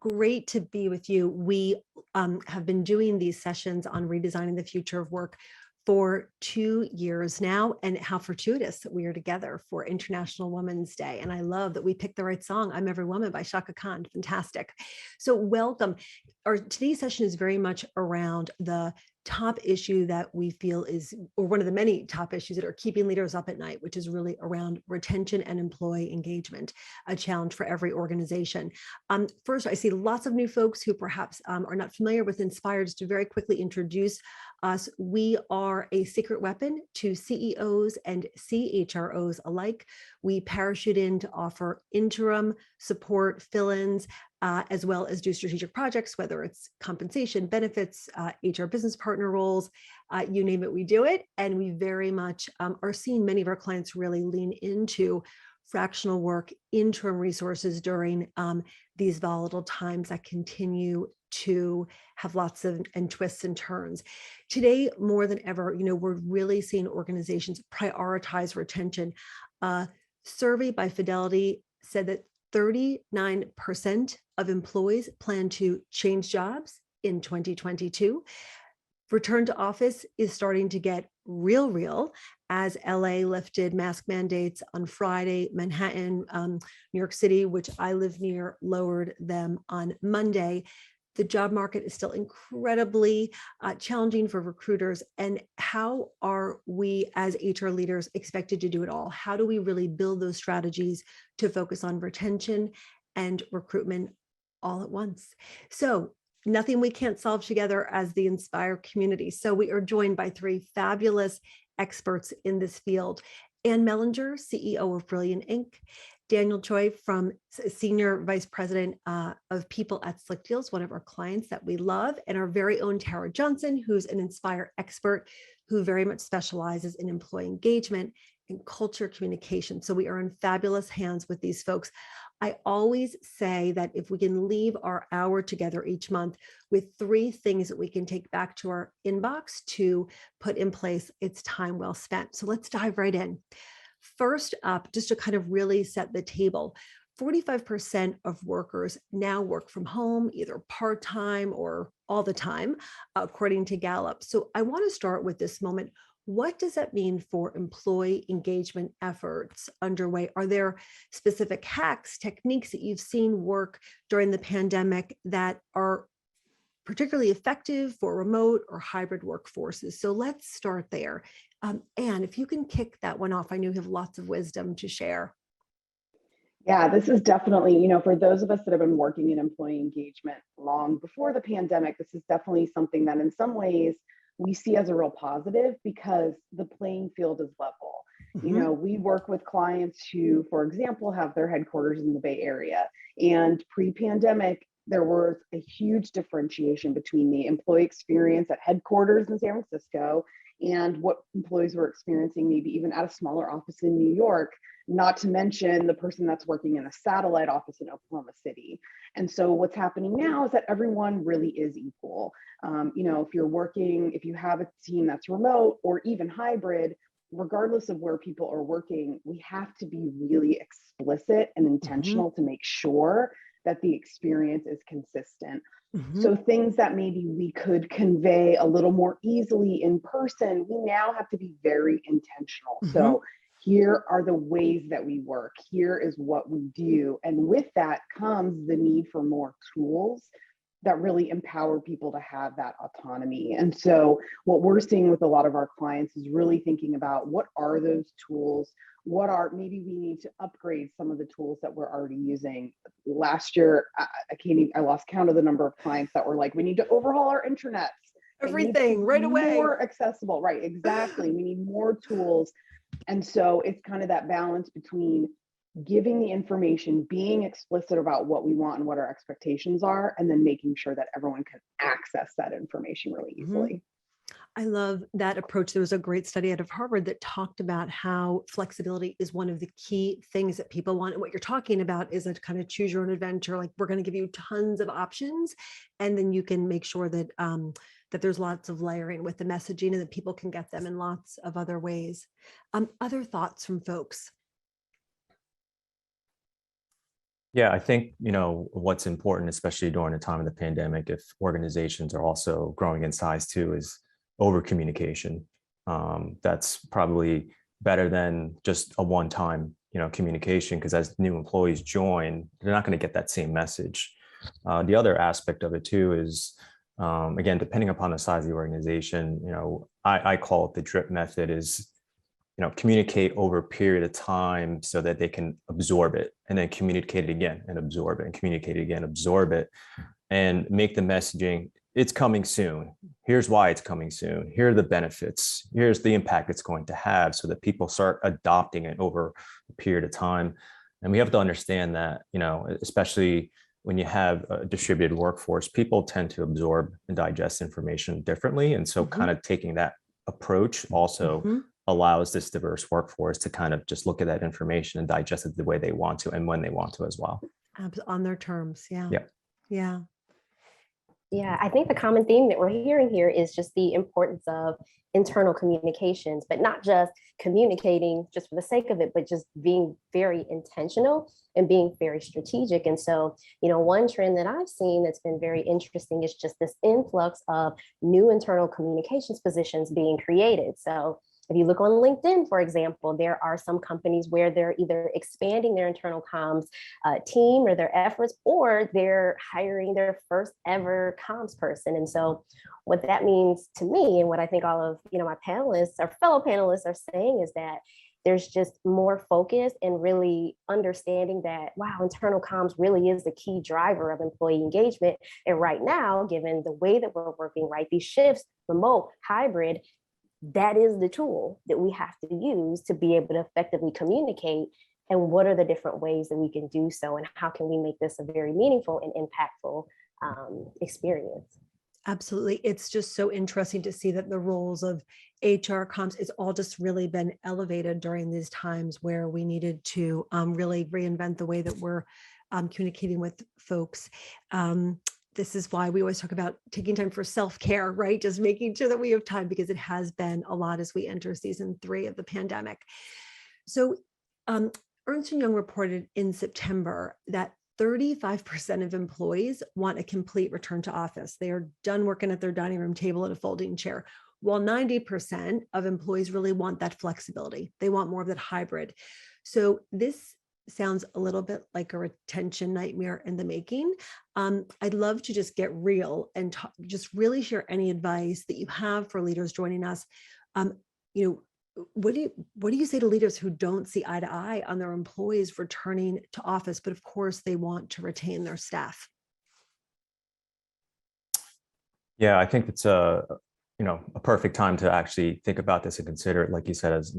great to be with you. We have been doing these sessions on redesigning the future of work for 2 years now, and how fortuitous that we are together for International Women's Day. And I love that we picked the right song, I'm Every Woman by Shaka Khan. Fantastic. So welcome. Our today's session is very much around the top issue that we feel is, or one of the many top issues that are keeping leaders up at night, which is really around retention and employee engagement, a challenge for every organization. First, I see lots of new folks who perhaps are not familiar with Inspire. Just to very quickly introduce us, we are a secret weapon to CEOs and CHROs alike. We parachute in to offer interim support, fill-ins, as well as do strategic projects, whether it's compensation, benefits, HR business partner roles, you name it, we do it. And we very much are seeing many of our clients really lean into fractional work, interim resources during these volatile times that continue to have lots of twists and turns. Today, more than ever, we're really seeing organizations prioritize retention. A survey by Fidelity said that 39% of employees plan to change jobs in 2022. Return to office is starting to get real as LA lifted mask mandates on Friday. Manhattan, New York City, which I live near, lowered them on Monday. The job market is still incredibly challenging for recruiters. And how are we as HR leaders expected to do it all? How do we really build those strategies to focus on retention and recruitment all at once? So nothing we can't solve together as the Inspire community. So we are joined by three fabulous experts in this field. Anne Mellinger, CEO of Brilliant Inc., Daniel Choi, from Senior Vice President of People at Slick Deals, one of our clients that we love, and our very own Tara Johnson, who's an Inspire expert who very much specializes in employee engagement and culture communication. So we are in fabulous hands with these folks. I always say that if we can leave our hour together each month with three things that we can take back to our inbox to put in place, it's time well spent. So let's dive right in. First up, just to kind of really set the table, 45% of workers now work from home, either part-time or all the time, according to Gallup. So I want to start with this moment. What does that mean for employee engagement efforts underway? Are there specific hacks, techniques that you've seen work during the pandemic that are particularly effective for remote or hybrid workforces? So let's start there. Anne, if you can kick that one off, I know you have lots of wisdom to share. Yeah, this is definitely, for those of us that have been working in employee engagement long before the pandemic, this is definitely something that in some ways we see as a real positive because the playing field is level. We work with clients who, for example, have their headquarters in the Bay Area. And pre-pandemic, there was a huge differentiation between the employee experience at headquarters in San Francisco and what employees were experiencing maybe even at a smaller office in New York, not to mention the person that's working in a satellite office in Oklahoma City. And so what's happening now is that everyone really is equal. If you have a team that's remote or even hybrid, regardless of where people are working, we have to be really explicit and intentional to make sure that the experience is consistent. So things that maybe we could convey a little more easily in person, we now have to be very intentional. So here are the ways that we work. Here is what we do. And with that comes the need for more tools that really empower people to have that autonomy. And so what we're seeing with a lot of our clients is really thinking about what are those tools? Maybe we need to upgrade some of the tools that we're already using. Last year, I lost count of the number of clients that were like, we need to overhaul our intranets. Everything right away. More accessible, right? Exactly. We need more tools. And so it's kind of that balance between giving the information, being explicit about what we want and what our expectations are, and then making sure that everyone can access that information really easily. I love that approach. There was a great study out of Harvard that talked about how flexibility is one of the key things that people want. And what you're talking about is a kind of choose your own adventure. Like, we're going to give you tons of options, and then you can make sure that that there's lots of layering with the messaging and that people can get them in lots of other ways. Other thoughts from folks? Yeah, I think, what's important, especially during the time of the pandemic, if organizations are also growing in size too, is over communication. That's probably better than just a one-time, communication, because as new employees join, they're not going to get that same message. The other aspect of it too is, again, depending upon the size of the organization, I call it the drip method is, communicate over a period of time so that they can absorb it and then communicate it again and absorb it and communicate it again, absorb it, and make the messaging, it's coming soon. Here's why it's coming soon. Here are the benefits. Here's the impact it's going to have, so that people start adopting it over a period of time. And we have to understand that, especially when you have a distributed workforce, people tend to absorb and digest information differently. And so kind of taking that approach also allows this diverse workforce to kind of just look at that information and digest it the way they want to and when they want to as well. On their terms. Yeah. Yeah. Yeah. Yeah, I think the common theme that we're hearing here is just the importance of internal communications, but not just communicating just for the sake of it, but just being very intentional and being very strategic. And so, one trend that I've seen that's been very interesting is just this influx of new internal communications positions being created. So if you look on LinkedIn, for example, there are some companies where they're either expanding their internal comms team or their efforts, or they're hiring their first ever comms person. And so what that means to me, and what I think all of my panelists or fellow panelists are saying, is that there's just more focus and really understanding that, wow, internal comms really is the key driver of employee engagement. And right now, given the way that we're working, right, these shifts, remote, hybrid, that is the tool that we have to use to be able to effectively communicate. And what are the different ways that we can do so? And how can we make this a very meaningful and impactful experience? Absolutely. It's just so interesting to see that the roles of HR comms, it's all just really been elevated during these times where we needed to really reinvent the way that we're communicating with folks. This is why we always talk about taking time for self-care, right? Just making sure that we have time, because it has been a lot as we enter season 3 of the pandemic. So Ernst & Young reported in September that 35% of employees want a complete return to office. They are done working at their dining room table at a folding chair, while 90% of employees really want that flexibility. They want more of that hybrid. So this sounds a little bit like a retention nightmare in the making. I'd love to just get real and just really share any advice that you have for leaders joining us. What do you say to leaders who don't see eye to eye on their employees returning to office, but of course they want to retain their staff? Yeah, I think it's a perfect time to actually think about this and consider it. Like you said, as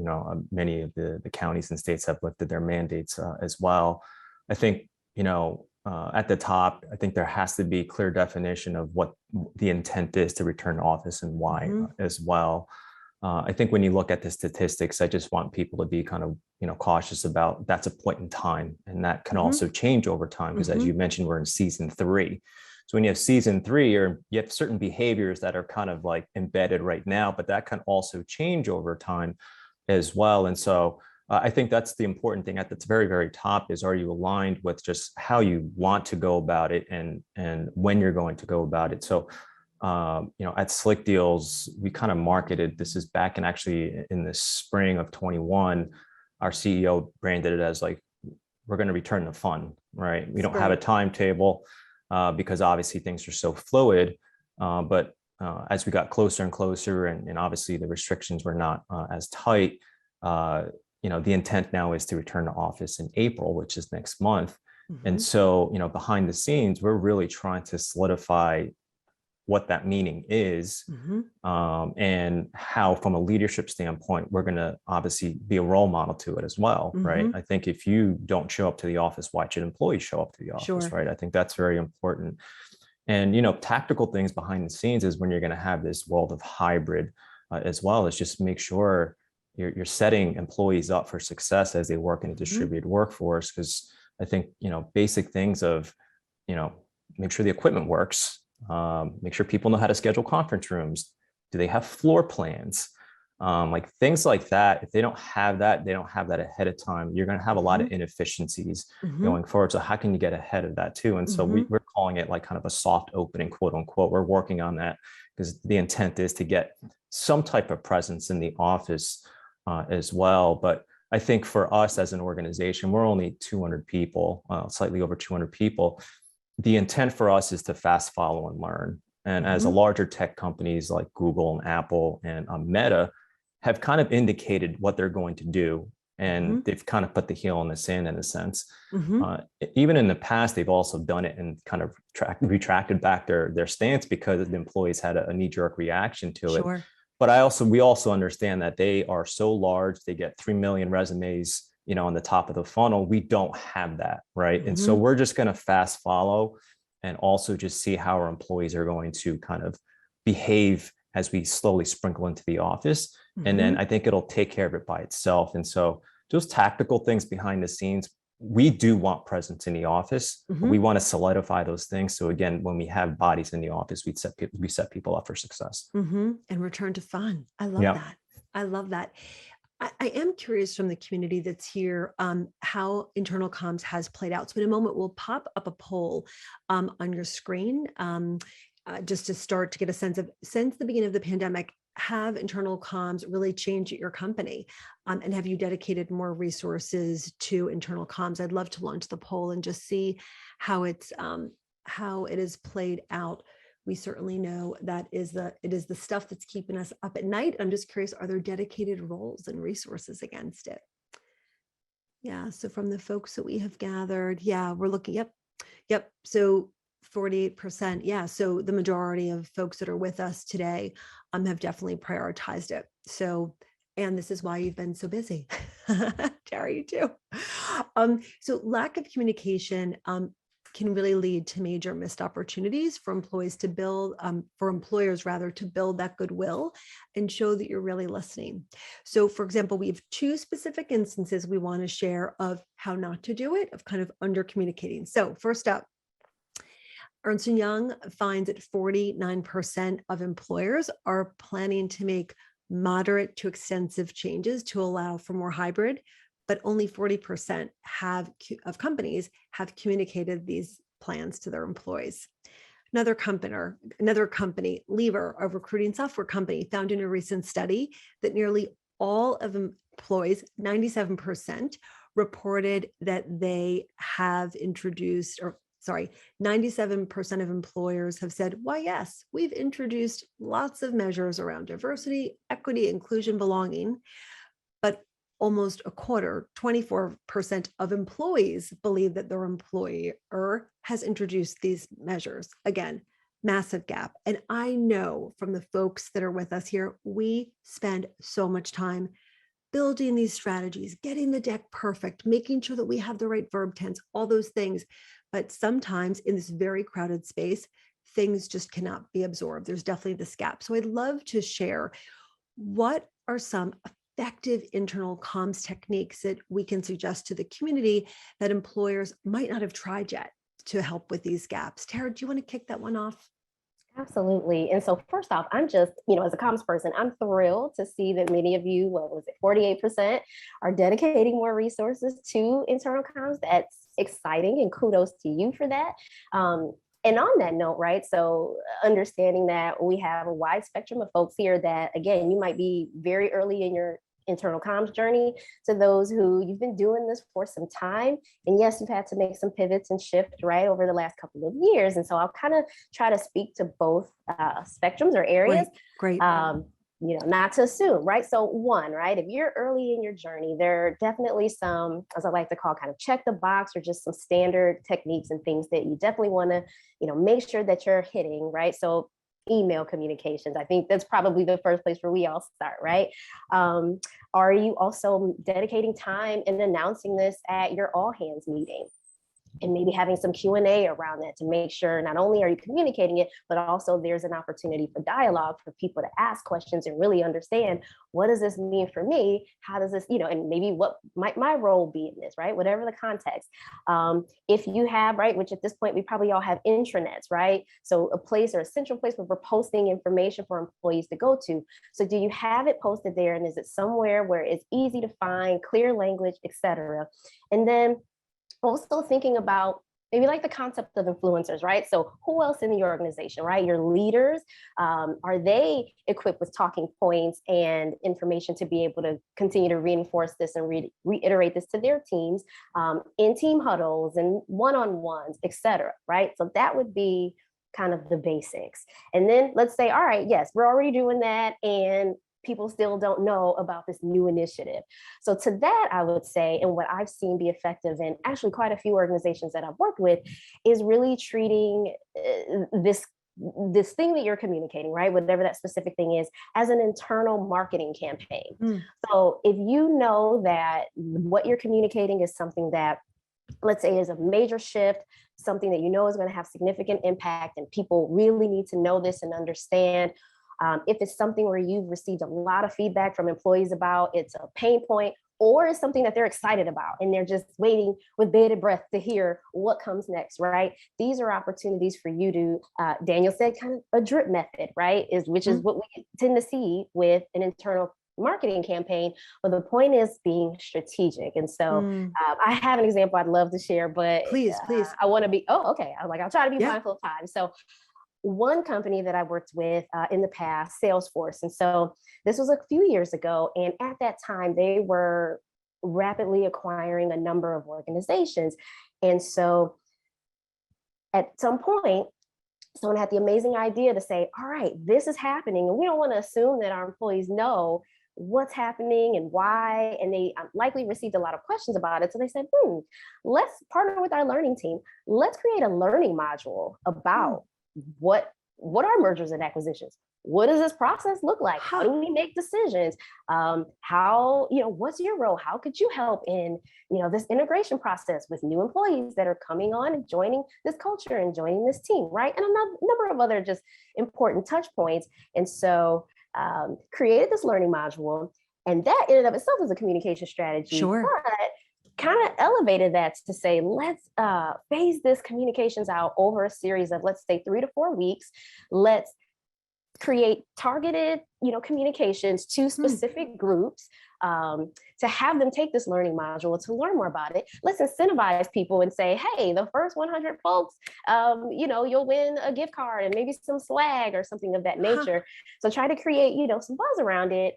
many of the counties and states have lifted their mandates as well. I think, at the top, I think there has to be clear definition of what the intent is to return to office and why as well. I think when you look at the statistics, I just want people to be kind of, cautious about that's a point in time, and that can also change over time, because as you mentioned, we're in season 3. So when you have season 3, you have certain behaviors that are kind of like embedded right now, but that can also change over time as well. And so I think that's the important thing at the very, very top is, are you aligned with just how you want to go about it and when you're going to go about it? So, at Slick Deals, we kind of marketed, this is back in actually in the spring of 21, our CEO branded it as like, we're going to return the fun, right? We don't have a timetable. Because obviously things are so fluid, but as we got closer and closer, and obviously the restrictions were not as tight, the intent now is to return to office in April, which is next month. And so, behind the scenes, we're really trying to solidify what that meaning is, and how, from a leadership standpoint, we're going to obviously be a role model to it as well, right? I think if you don't show up to the office, why should employees show up to the office, right? I think that's very important. And, tactical things behind the scenes is when you're going to have this world of hybrid as well, is just make sure you're setting employees up for success as they work in a distributed workforce. Because I think, basic things of, make sure the equipment works. Make sure people know how to schedule conference rooms. Do they have floor plans? like things like that. If they don't have that, they don't have that ahead of time, you're going to have a lot of inefficiencies going forward. So how can you get ahead of that too? And so we're calling it like kind of a soft opening, quote unquote. We're working on that because the intent is to get some type of presence in the office as well. But I think for us as an organization, we're only 200 people, slightly over 200 people. The intent for us is to fast follow and learn. And as a larger tech companies like Google and Apple and Meta have kind of indicated what they're going to do, and they've kind of put the heel in the sand in a sense. Even in the past, they've also done it and kind of retracted back their stance because the employees had a knee-jerk reaction to it. But we also understand that they are so large, they get 3 million resumes, on the top of the funnel. We don't have that, right? And so we're just going to fast follow and also just see how our employees are going to kind of behave as we slowly sprinkle into the office. And then I think it'll take care of it by itself. And so those tactical things behind the scenes, we do want presence in the office. We want to solidify those things. So again, when we have bodies in the office, we set people up for success. And return to fun. I love that. I love that. I am curious from the community that's here, how internal comms has played out. So in a moment, we'll pop up a poll on your screen just to start to get a sense of, since the beginning of the pandemic, have internal comms really changed at your company? And have you dedicated more resources to internal comms? I'd love to launch the poll and just see how it is played out. We certainly know that it is the stuff that's keeping us up at night. I'm just curious, are there dedicated roles and resources against it? Yeah, so from the folks that we have gathered, we're looking, yep. So 48%, yeah. So the majority of folks that are with us today have definitely prioritized it. So, and this is why you've been so busy. Terry, you too. So lack of communication can really lead to major missed opportunities for employers to build that goodwill and show that you're really listening. So for example, we have 2 specific instances we want to share of how not to do it, of kind of under communicating. So first up, Ernst & Young finds that 49% of employers are planning to make moderate to extensive changes to allow for more hybrid, but only 40% of companies have communicated these plans to their employees. Another company, Lever, a recruiting software company, found in a recent study that nearly all of employees, 97%, reported that they have introduced, 97% of employers have said, why, yes, we've introduced lots of measures around diversity, equity, inclusion, belonging, but almost a quarter, 24% of employees believe that their employer has introduced these measures. Again, massive gap. And I know from the folks that are with us here, we spend so much time building these strategies, getting the deck perfect, making sure that we have the right verb tense, all those things. But sometimes in this very crowded space, things just cannot be absorbed. There's definitely this gap. So I'd love to share what are some effective internal comms techniques that we can suggest to the community that employers might not have tried yet to help with these gaps. Tara, do you want to kick that one off? Absolutely. And so first off, I'm just, as a comms person, I'm thrilled to see that many of you, 48% are dedicating more resources to internal comms. That's exciting, and kudos to you for that. And on that note, right, so understanding that we have a wide spectrum of folks here that, again, you might be very early in your internal comms journey, to those who you've been doing this for some time. And yes, you've had to make some pivots and shift, right, over the last couple of years. And so I'll kind of try to speak to both spectrums or areas. Great. Not to assume, right? So one, right, if you're early in your journey, there are definitely some, as I like to call, kind of check the box or just some standard techniques and things that you definitely want to, make sure that you're hitting, right? So email communications, I think that's probably the first place where we all start, right? Are you also dedicating time and announcing this at your all hands meeting? and maybe having some Q&A around that to make sure not only are you communicating it, but also there's an opportunity for dialogue for people to ask questions and really understand, what does this mean for me? How does this, and maybe what might my role be in this, right? Whatever the context. If you have, right, which at this point, we probably all have intranets, right? So a place or a central place where we're posting information for employees to go to. So do you have it posted there? And is it somewhere where it's easy to find, clear language, et cetera? And then also thinking about maybe like the concept of influencers, right? So who else in the organization, right? Your leaders, are they equipped with talking points and information to be able to continue to reinforce this and reiterate this to their teams in team huddles and one-on-ones, et cetera, right? So that would be kind of the basics. And then let's say, all right, yes, we're already doing that, and people still don't know about this new initiative. So to that, I would say, and what I've seen be effective in actually quite a few organizations that I've worked with, is really treating this thing that you're communicating, right? Whatever that specific thing is, as an internal marketing campaign. So if you know that what you're communicating is something that, let's say, is a major shift, something that you know is going to have significant impact, and people really need to know this and understand. If it's something where you've received a lot of feedback from employees about, it's a pain point, or it's something that they're excited about and they're just waiting with bated breath to hear what comes next, right? These are opportunities for you to, Daniel said, kind of a drip method, right? Which is what we tend to see with an internal marketing campaign. But the point is being strategic. And so I have an example I'd love to share, but Please. I want to be, okay. I'll try to be Yeah. mindful of time. So one company that I worked with in the past, Salesforce. And so this was a few years ago. And at that time, they were rapidly acquiring a number of organizations. And so at some point, someone had the amazing idea to say, all right, this is happening. And we don't want to assume that our employees know what's happening and why. And they likely received a lot of questions about it. So they said, let's partner with our learning team. Let's create a learning module about what are mergers and acquisitions? What does this process look like? How do we make decisions? How, what's your role? How could you help in, this integration process with new employees that are coming on and joining this culture and joining this team, right? And a number of other just important touch points. And so created this learning module, and that in and of itself is a communication strategy. Sure. But kind of elevated that to say, let's phase this communications out over a series of, let's say, 3 to 4 weeks. Let's create targeted, communications to specific groups to have them take this learning module to learn more about it. Let's incentivize people and say, hey, the first 100 folks, you'll win a gift card and maybe some swag or something of that nature. So try to create, some buzz around it.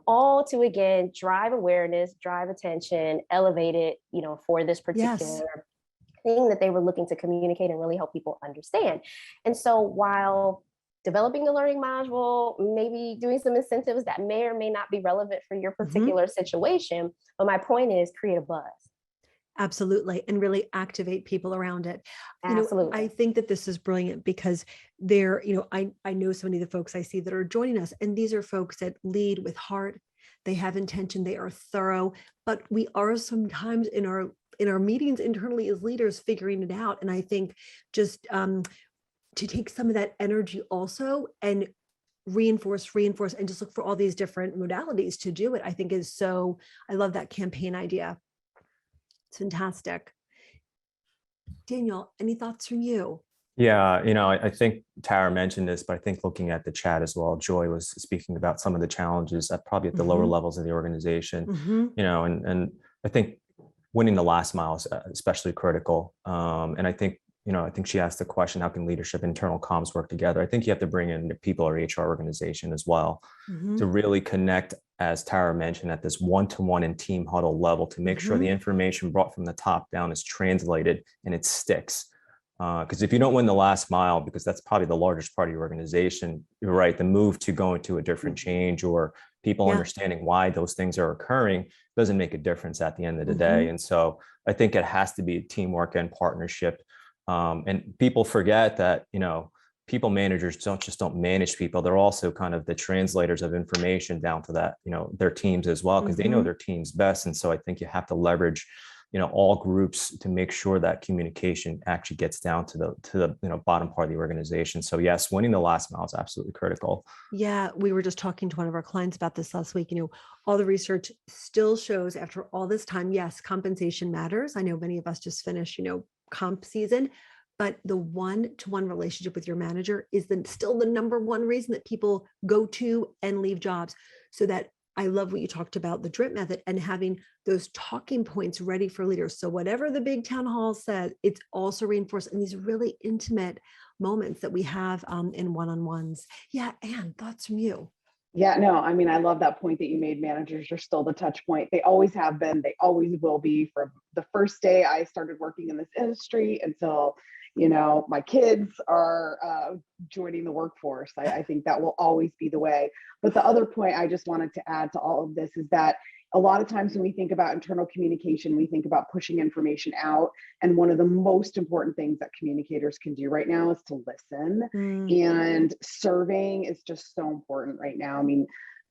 All to, again, drive awareness, drive attention, elevate it, for this particular thing that they were looking to communicate and really help people understand. And so while developing the learning module, maybe doing some incentives that may or may not be relevant for your particular situation, but my point is create a buzz. Absolutely. And really activate people around it. Absolutely. I think that this is brilliant because they're, I know so many of the folks I see that are joining us, and these are folks that lead with heart. They have intention, they are thorough, but we are sometimes in our meetings internally as leaders figuring it out. And I think just to take some of that energy also and reinforce, and just look for all these different modalities to do it, I think is so, I love that campaign idea. It's fantastic. Daniel, any thoughts from you? Yeah, I think Tara mentioned this, but I think looking at the chat as well, Joy was speaking about some of the challenges probably at the lower levels of the organization, and I think winning the last mile is especially critical. And I think she asked the question, how can leadership, internal comms work together? I think you have to bring in the people or HR organization as well to really connect, as Tara mentioned, at this one-to-one and team huddle level to make sure the information brought from the top down is translated and it sticks. Because if you don't win the last mile, because that's probably the largest part of your organization, you're right, the move to go into a different change or people understanding why those things are occurring doesn't make a difference at the end of the day. And so I think it has to be teamwork and partnership. And people forget that, people managers don't manage people. They're also kind of the translators of information down to that, their teams as well, because they know their teams best. And so I think you have to leverage all groups to make sure that communication actually gets down to the bottom part of the organization. So yes, winning the last mile is absolutely critical. Yeah, we were just talking to one of our clients about this last week. All the research still shows after all this time, yes, compensation matters. I know many of us just finished, comp season, but the one-to-one relationship with your manager is still the number one reason that people go to and leave jobs. So that I love what you talked about, the drip method and having those talking points ready for leaders. So whatever the big town hall says, it's also reinforced in these really intimate moments that we have in one-on-ones. Yeah, Anne, thoughts from you? Yeah, no, I mean, I love that point that you made. Managers are still the touch point. They always have been, they always will be. From the first day I started working in this industry until, my kids are joining the workforce. I think that will always be the way. But the other point I just wanted to add to all of this is that a lot of times when we think about internal communication, we think about pushing information out. And one of the most important things that communicators can do right now is to listen. And surveying is just so important right now. I mean,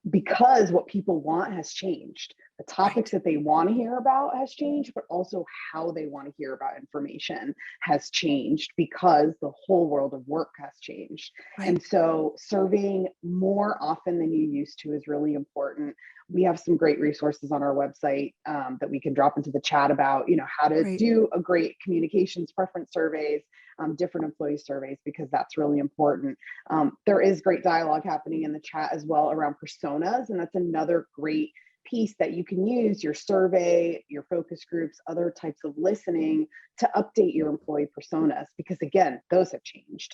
because what people want has changed. The topics that they want to hear about has changed, but also how they want to hear about information has changed because the whole world of work has changed. Right. And so surveying more often than you used to is really important. We have some great resources on our website that we can drop into the chat about, how to Right. do a great communications preference surveys, different employee surveys, because that's really important. There is great dialogue happening in the chat as well around personas, and that's another great piece that you can use your survey, your focus groups, other types of listening to update your employee personas, because again, those have changed.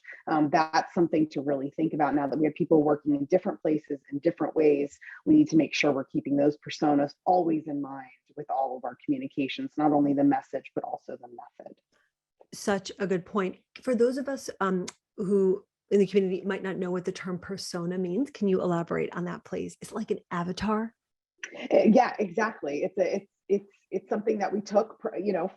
That's something to really think about now that we have people working in different places in different ways. We need to make sure we're keeping those personas always in mind with all of our communications, not only the message, but also the method. Such a good point. For those of us who in the community might not know what the term persona means, can you elaborate on that, please? It's like an avatar. Yeah, exactly. It's something that we took,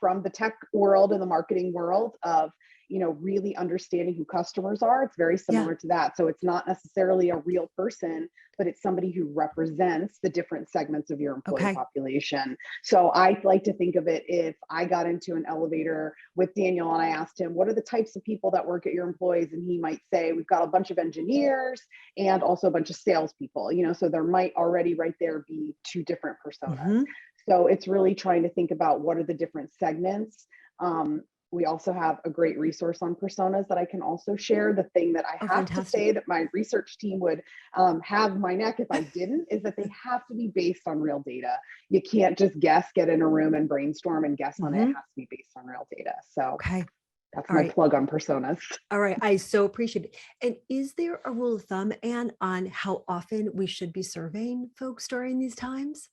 from the tech world and the marketing world of, really understanding who customers are. It's very similar to that. So it's not necessarily a real person, but it's somebody who represents the different segments of your employee population. So I like to think of it, if I got into an elevator with Daniel and I asked him, what are the types of people that work at your employees? And he might say, we've got a bunch of engineers and also a bunch of salespeople, so there might already right there be two different personas. So it's really trying to think about what are the different segments. We also have a great resource on personas that I can also share. The thing that I have to say that my research team would have my neck if I didn't is that they have to be based on real data. You can't just guess, get in a room and brainstorm and guess on it. It has to be based on real data. So that's my plug on personas. All right. I so appreciate it. And is there a rule of thumb, Anne, on how often we should be surveying folks during these times?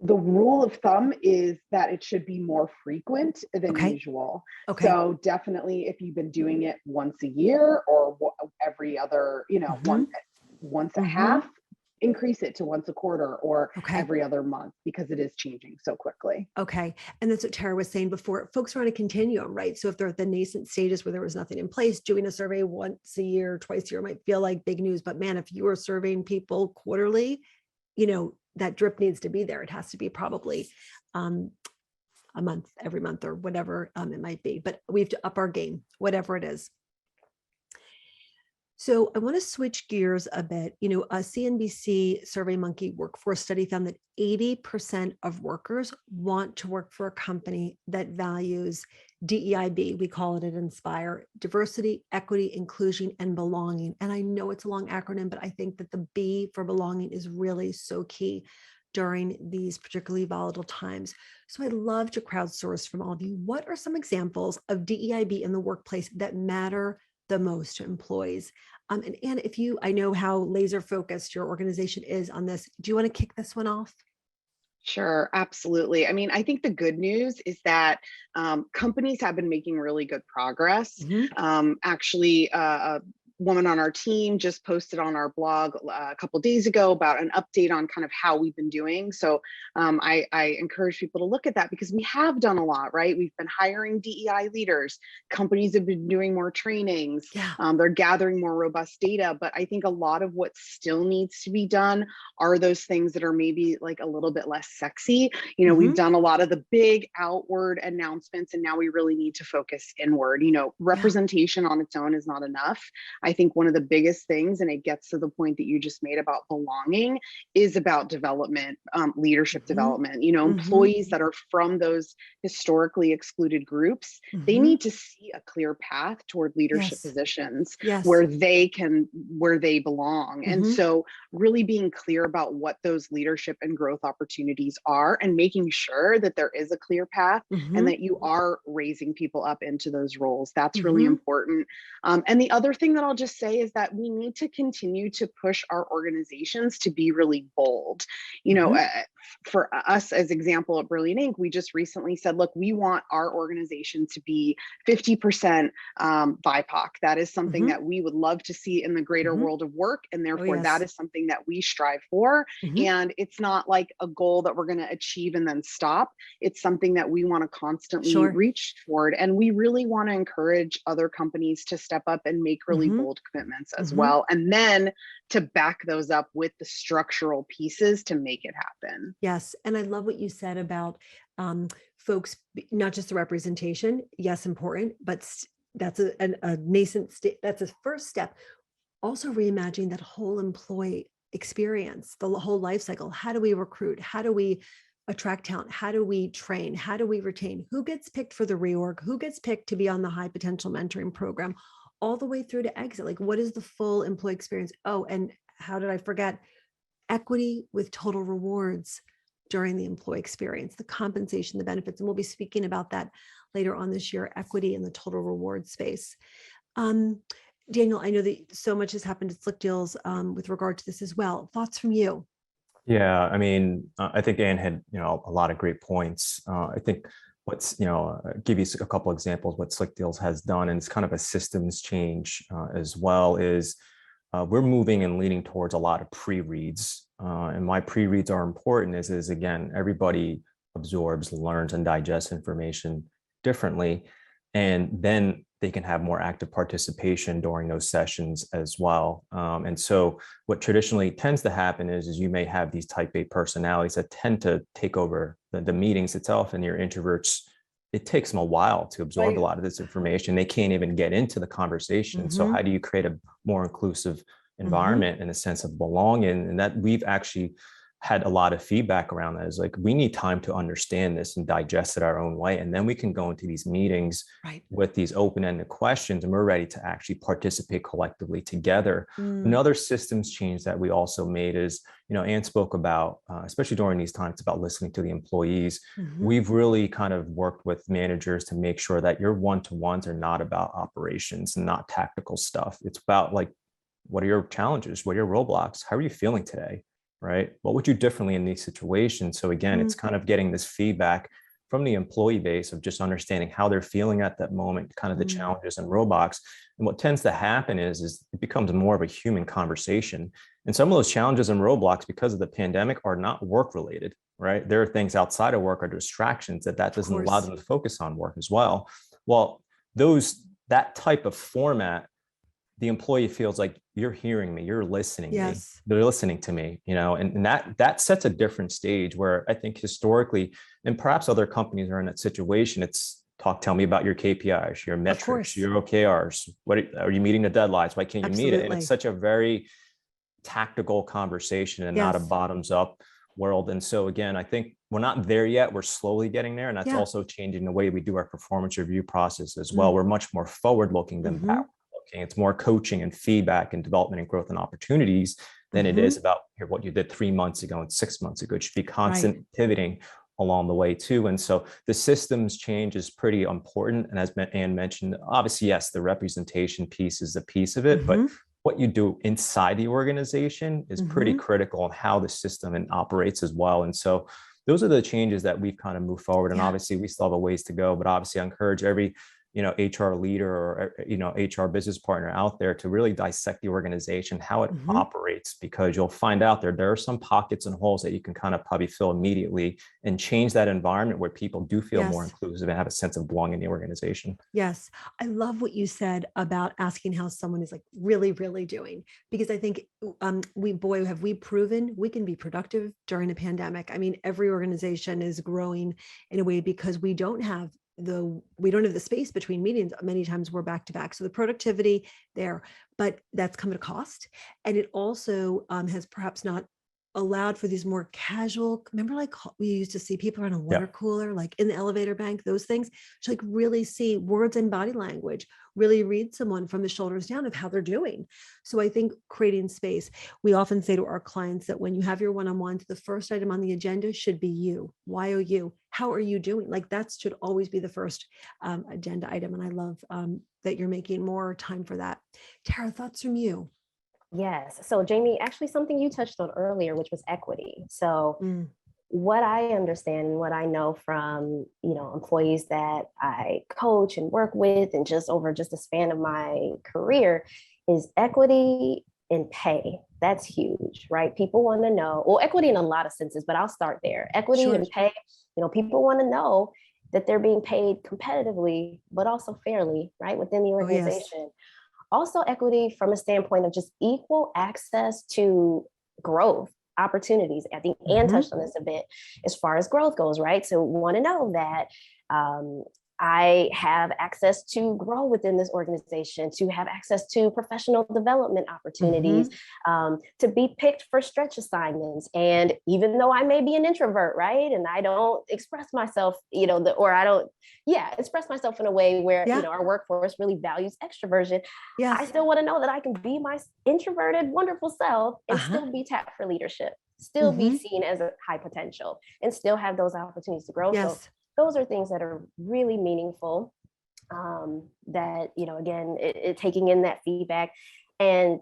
The rule of thumb is that it should be more frequent than usual. So definitely if you've been doing it once a year or every other, once a half, increase it to once a quarter or every other month, because it is changing so quickly. Okay. And that's what Tara was saying before. Folks are on a continuum, right? So if they're at the nascent stages where there was nothing in place, doing a survey once a year, twice a year might feel like big news. But man, if you are surveying people quarterly, that drip needs to be there. It has to be probably a month, every month, or whatever it might be. But we have to up our game, whatever it is. So I want to switch gears a bit. A CNBC SurveyMonkey workforce study found that 80% of workers want to work for a company that values DEIB, we call it at Inspire, diversity, equity, inclusion, and belonging. And I know it's a long acronym, but I think that the B for belonging is really so key during these particularly volatile times. So I'd love to crowdsource from all of you. What are some examples of DEIB in the workplace that matter the most to employees? And Anne, I know how laser focused your organization is on this. Do you want to kick this one off? Sure, absolutely. I mean, I think the good news is that companies have been making really good progress. Actually, woman on our team just posted on our blog a couple days ago about an update on kind of how we've been doing. So I encourage people to look at that, because we have done a lot, right? We've been hiring DEI leaders. Companies have been doing more trainings. Yeah. They're gathering more robust data. But I think a lot of what still needs to be done are those things that are maybe like a little bit less sexy. You know, we've done a lot of the big outward announcements, and now we really need to focus inward. You know, representation on its own is not enough. I think one of the biggest things, and it gets to the point that you just made about belonging, is about development, leadership development. You know, employees that are from those historically excluded groups, they need to see a clear path toward leadership positions where they belong. And so really being clear about what those leadership and growth opportunities are, and making sure that there is a clear path and that you are raising people up into those roles. That's really important. And the other thing that I'll just say is that we need to continue to push our organizations to be really bold. You know, for us, as example, at Brilliant Inc., we just recently said, look, we want our organization to be 50% BIPOC. That is something that we would love to see in the greater world of work. And therefore, that is something that we strive for. And it's not like a goal that we're going to achieve and then stop. It's something that we want to constantly reach toward. And we really want to encourage other companies to step up and make really bold commitments as well. And then to back those up with the structural pieces to make it happen. Yes. And I love what you said about folks, not just the representation. Yes, important, but that's a nascent state. That's a first step. Also reimagining that whole employee experience, the whole life cycle. How do we recruit? How do we attract talent? How do we train? How do we retain? Who gets picked for the reorg? Who gets picked to be on the high potential mentoring program? All the way through to exit. Like, what is the full employee experience? Oh, and how did I forget? Equity with total rewards during the employee experience, the compensation, the benefits. And we'll be speaking about that later on this year, equity in the total reward space. Daniel, I know that so much has happened at Slick Deals with regard to this as well. Thoughts from you? Yeah, I mean, I think Anne had, a lot of great points. I think what's, give you a couple examples, what Slick Deals has done, and it's kind of a systems change as well, is we're moving and leaning towards a lot of pre-reads. And why pre-reads are important is again, everybody absorbs, learns, and digests information differently. And then they can have more active participation during those sessions as well. And so what traditionally tends to happen is you may have these type A personalities that tend to take over the meetings itself, and your introverts, it takes them a while to absorb a lot of this information. They can't even get into the conversation. So how do you create a more inclusive environment and a sense of belonging? And that we've actually had a lot of feedback around that, is like, we need time to understand this and digest it our own way. And then we can go into these meetings with these open-ended questions, and we're ready to actually participate collectively together. Another systems change that we also made is, Anne spoke about, especially during these times, about listening to the employees. We've really kind of worked with managers to make sure that your one-to-ones are not about operations and not tactical stuff. It's about, like, what are your challenges? What are your roadblocks? How are you feeling today? Right? What would you do differently in these situations? So again, it's kind of getting this feedback from the employee base of just understanding how they're feeling at that moment, kind of the challenges and roadblocks. And what tends to happen is it becomes more of a human conversation. And some of those challenges and roadblocks, because of the pandemic, are not work related, right? There are things outside of work or distractions that doesn't allow them to focus on work as well. Well, that type of format, the employee feels like you're hearing me, you're listening to me, they're listening to me, and that sets a different stage, where I think historically, and perhaps other companies are in that situation, it's tell me about your KPIs, your metrics, your OKRs. What are you meeting the deadlines? Why can't you meet it? And it's such a very tactical conversation and not a bottoms up world. And so again, I think we're not there yet. We're slowly getting there. And that's also changing the way we do our performance review process as well. We're much more forward looking than backward. It's more coaching and feedback and development and growth and opportunities than it is about what you did 3 months ago and 6 months ago. It should be constant pivoting along the way too. And so the systems change is pretty important. And as Anne mentioned, obviously, yes, the representation piece is a piece of it, but what you do inside the organization is pretty critical on how the system operates as well. And so those are the changes that we've kind of moved forward. And obviously we still have a ways to go, but obviously I encourage every HR leader or, HR business partner out there to really dissect the organization, how it Mhm. operates, because you'll find out there are some pockets and holes that you can kind of probably fill immediately and change that environment where people do feel more Yes. inclusive and have a sense of belonging in the organization. Yes. I love what you said about asking how someone is like really, really doing, because I think boy, have we proven we can be productive during a pandemic. I mean, every organization is growing in a way because we don't have the space between meetings. Many times we're back to back. So the productivity there, but that's come at a cost. And it also has perhaps not allowed for these more casual, remember, like we used to see people around a water Yeah. cooler, like in the elevator bank, those things, to like really see words and body language, really read someone from the shoulders down of how they're doing. So I think creating space, we often say to our clients that when you have your one-on-ones, the first item on the agenda should be you. Why are you? How are you doing? Like that should always be the first agenda item. And I love that you're making more time for that. Tara, thoughts from you? Yes. So Jamie, actually something you touched on earlier, which was equity. So Mm, what I understand and what I know from, employees that I coach and work with and just over just the span of my career is equity in pay. That's huge, right? People want to know, well, equity in a lot of senses, but I'll start there. Equity sure. in pay, people want to know that they're being paid competitively, but also fairly, right, within the Oh, yes. organization. Also equity from a standpoint of just equal access to growth opportunities. I think Anne Mhm. touched on this a bit as far as growth goes, right? So we want to know that um, I have access to grow within this organization, to have access to professional development opportunities, Mhm. to be picked for stretch assignments. And even though I may be an introvert, right, and I don't express myself, or I don't, express myself in a way where Yeah. our workforce really values extroversion, I Yes. still want to know that I can be my introverted, wonderful self and Uh-huh. still be tapped for leadership, still be Mhm. seen as a high potential, and still have those opportunities to grow. So Yes. those are things that are really meaningful. That again, taking in that feedback, and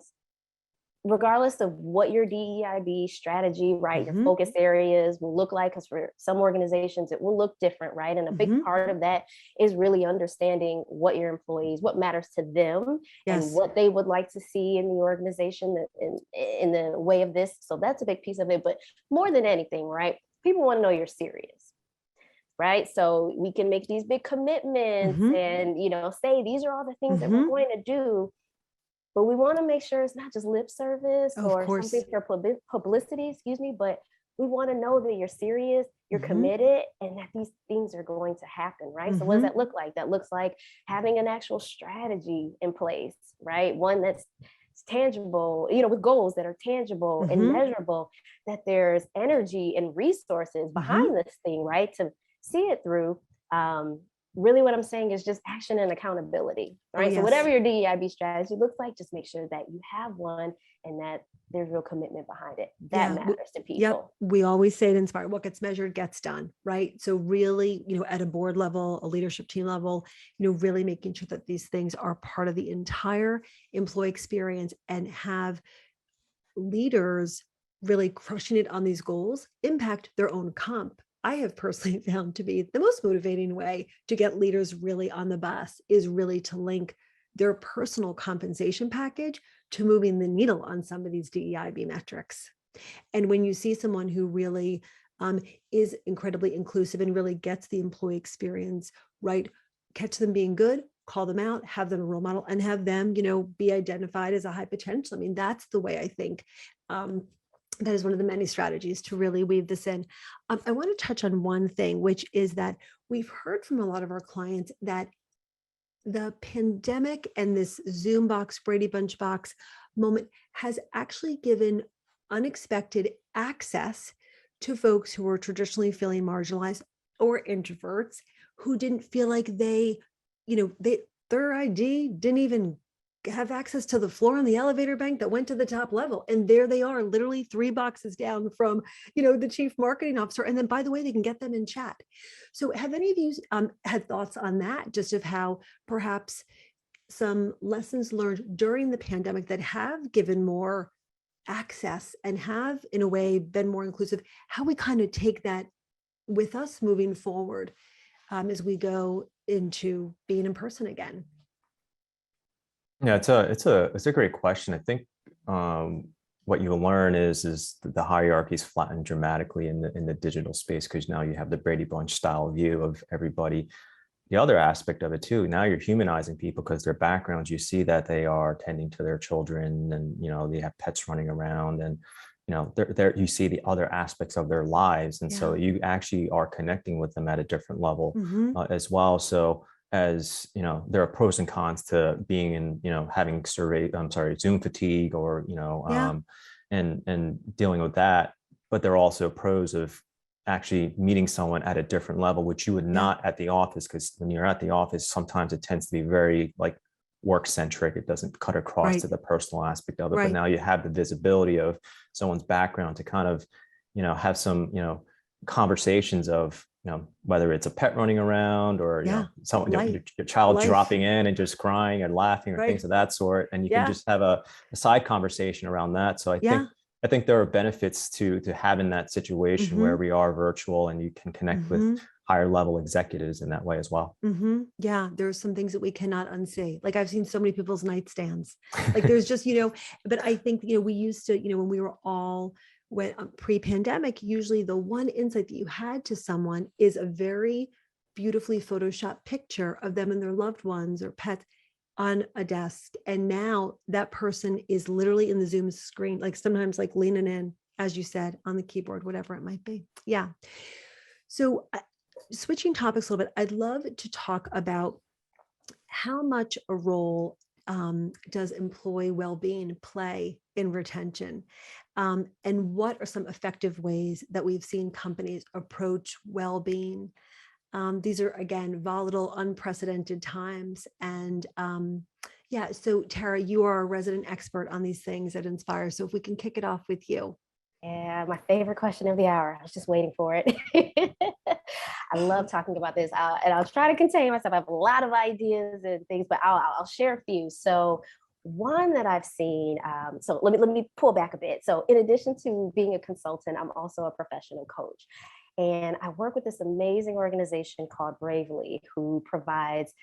regardless of what your DEIB strategy, right, your Mhm. focus areas will look like, because for some organizations it will look different, right? And a big Mhm. part of that is really understanding what your employees, what matters to them, and Yes. what they would like to see in the organization in the way of this. So that's a big piece of it. But more than anything, right, people want to know you're serious. Right. So we can make these big commitments Mhm. and, say these are all the things that we're Mhm. going to do, but we want to make sure it's not just lip service Oh, of or something course. for publicity, excuse me, but we want to know that you're serious, you're Mhm. committed, and that these things are going to happen, right? So what does Mhm. that look like? That looks like having an actual strategy in place, right? One that's tangible, with goals that are tangible and Mhm. measurable, that there's energy and resources Mhm. behind this thing, right? To see it through. Um, Really what I'm saying is just action and accountability, Oh, right? So yes. whatever your DEIB strategy looks like, just make sure that you have one and that there's real commitment behind it. That Yeah. matters to Yep. people. We always say it Inspire, what gets measured gets done, right? So really, at a board level, a leadership team level, really making sure that these things are part of the entire employee experience and have leaders really crushing it on these goals impact their own comp. I have personally found to be the most motivating way to get leaders really on the bus is really to link their personal compensation package to moving the needle on some of these DEIB metrics. And when you see someone who really is incredibly inclusive and really gets the employee experience right, catch them being good, call them out, have them a role model, and have them, be identified as a high potential. I mean, that's the way I think. That is one of the many strategies to really weave this in. I want to touch on one thing, which is that we've heard from a lot of our clients that the pandemic and this Zoom box, Brady Bunch box moment has actually given unexpected access to folks who were traditionally feeling marginalized or introverts who didn't feel like their ID didn't even have access to the floor on the elevator bank that went to the top level. And there they are, literally 3 boxes down from, the chief marketing officer. And then, by the way, they can get them in chat. So have any of you had thoughts on that, just of how perhaps some lessons learned during the pandemic that have given more access and have, in a way, been more inclusive, how we kind of take that with us moving forward? as we go into being in person again? Yeah, it's a great question. I think what you learn is the hierarchies flatten dramatically in the digital space, because now you have the Brady Bunch style view of everybody. The other aspect of it too, now you're humanizing people because their backgrounds, you see that they are tending to their children, and they have pets running around, and they're you see the other aspects of their lives, and so you actually are connecting with them at a different level Mhm. as well. So as there are pros and cons to being in having Zoom fatigue, or Yeah. and dealing with that, but there are also pros of actually meeting someone at a different level, which you would Yeah. not at the office, because when you're at the office, sometimes it tends to be very like work centric. It doesn't cut across Right. to the personal aspect of it. But Right. now you have the visibility of someone's background to kind of have some conversations of whether it's a pet running around, or Yeah. someone Life. your child Life. dropping in and just crying and laughing, or Right. things of that sort, and you Yeah. can just have a side conversation around that. So Yeah. I think there are benefits to having that situation where Mhm. we are virtual, and you can connect with Mhm. higher level executives in that way as well. Yeah, there's some things that we cannot unsee. Like I've seen so many people's nightstands. Like there's just, but I think, we used to, when we were all when pre-pandemic, usually the one insight that you had to someone is a very beautifully photoshopped picture of them and their loved ones or pets on a desk. And now that person is literally in the Zoom screen, like sometimes like leaning in, as you said, on the keyboard, whatever it might be. Yeah. So switching topics a little bit, I'd love to talk about how much a role does employee well-being play in retention, and what are some effective ways that we've seen companies approach well-being? These are, again, volatile, unprecedented times. And yeah, so Tara, you are a resident expert on these things at Inspire. So if we can kick it off with you. Yeah, my favorite question of the hour. I was just waiting for it. I love talking about this, and I'll try to contain myself. I have a lot of ideas and things, but I'll share a few. So, one that I've seen. So let me pull back a bit. So, in addition to being a consultant, I'm also a professional coach, and I work with this amazing organization called Bravely, who provides.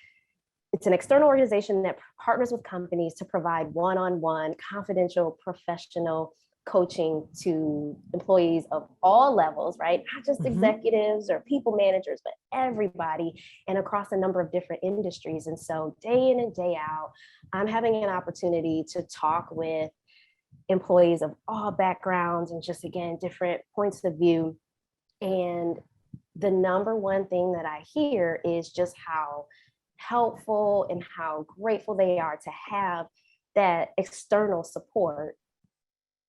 It's an external organization that partners with companies to provide one-on-one, confidential, professional coaching to employees of all levels, right? Not just executives or people managers, but everybody, and across a number of different industries. And so day in and day out, I'm having an opportunity to talk with employees of all backgrounds and just, again, different points of view. And the number one thing that I hear is just how helpful and how grateful they are to have that external support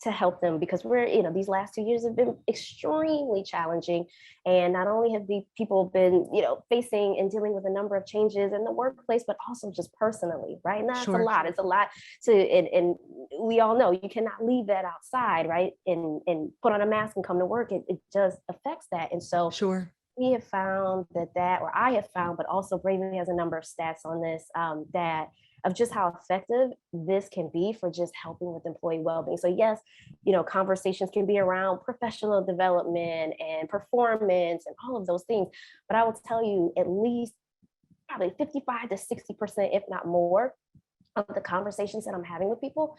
to help them, because these last 2 years have been extremely challenging. And not only have people been, facing and dealing with a number of changes in the workplace, but also just personally, right? And that's a lot. It's a lot and we all know you cannot leave that outside, right? And put on a mask and come to work. It just affects that. And so we have found or I have found, but also Bravely has a number of stats on this, that of just how effective this can be for just helping with employee well-being. So yes, conversations can be around professional development and performance and all of those things. But I will tell you, at least probably 55 to 60%, if not more, of the conversations that I'm having with people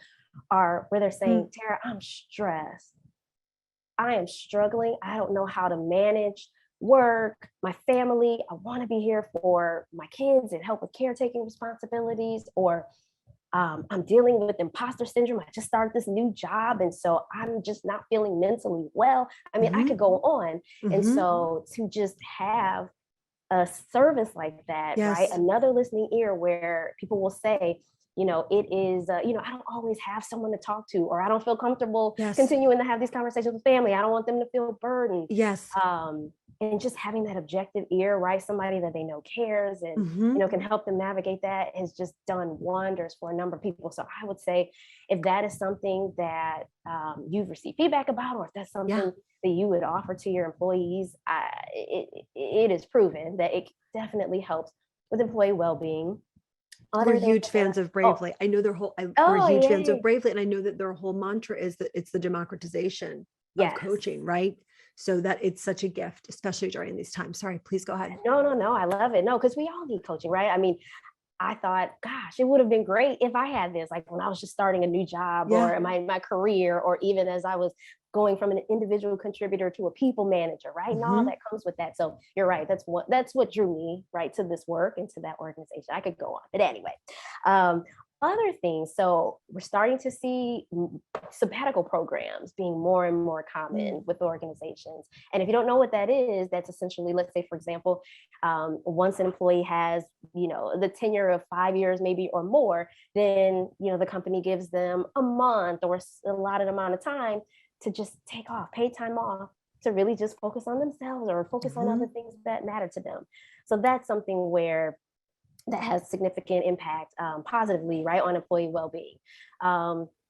are where they're saying, Tara, I'm stressed. I am struggling. I don't know how to manage work, my family. I want to be here for my kids and help with caretaking responsibilities, or I'm dealing with imposter syndrome. I just started this new job, and so I'm just not feeling mentally well. I mean, I could go on. And so to just have a service like that, right? Another listening ear where people will say, it is, I don't always have someone to talk to, or I don't feel comfortable continuing to have these conversations with family. I don't want them to feel burdened. And just having that objective ear, right? Somebody that they know cares and, can help them navigate that has just done wonders for a number of people. So I would say if that is something that you've received feedback about, or if that's something that you would offer to your employees, it is proven that it definitely helps with employee well-being. We're huge fans of Bravely. I know we're huge fans of Bravely. And I know that their whole mantra is that it's the democratization of coaching, right? So that it's such a gift, especially during these times. Sorry, please go ahead. No, I love it. No, because we all need coaching, right? I mean, I thought, gosh, it would have been great if I had this, like when I was just starting a new job Yeah. or in my career, or even as I was going from an individual contributor to a people manager, right? And all Mhm. that comes with that. So you're right. That's what drew me right to this work and to that organization. I could go on, but anyway, um, other things. So we're starting to see sabbatical programs being more and more common with organizations. And if you don't know what that is, that's essentially, let's say, for example, once an employee has, the tenure of 5 years, maybe or more, then, the company gives them a month or a allotted amount of time to just take off, paid time off, to really just focus on themselves or focus on other things that matter to them. So that's something where that has significant impact positively, right, on employee well-being.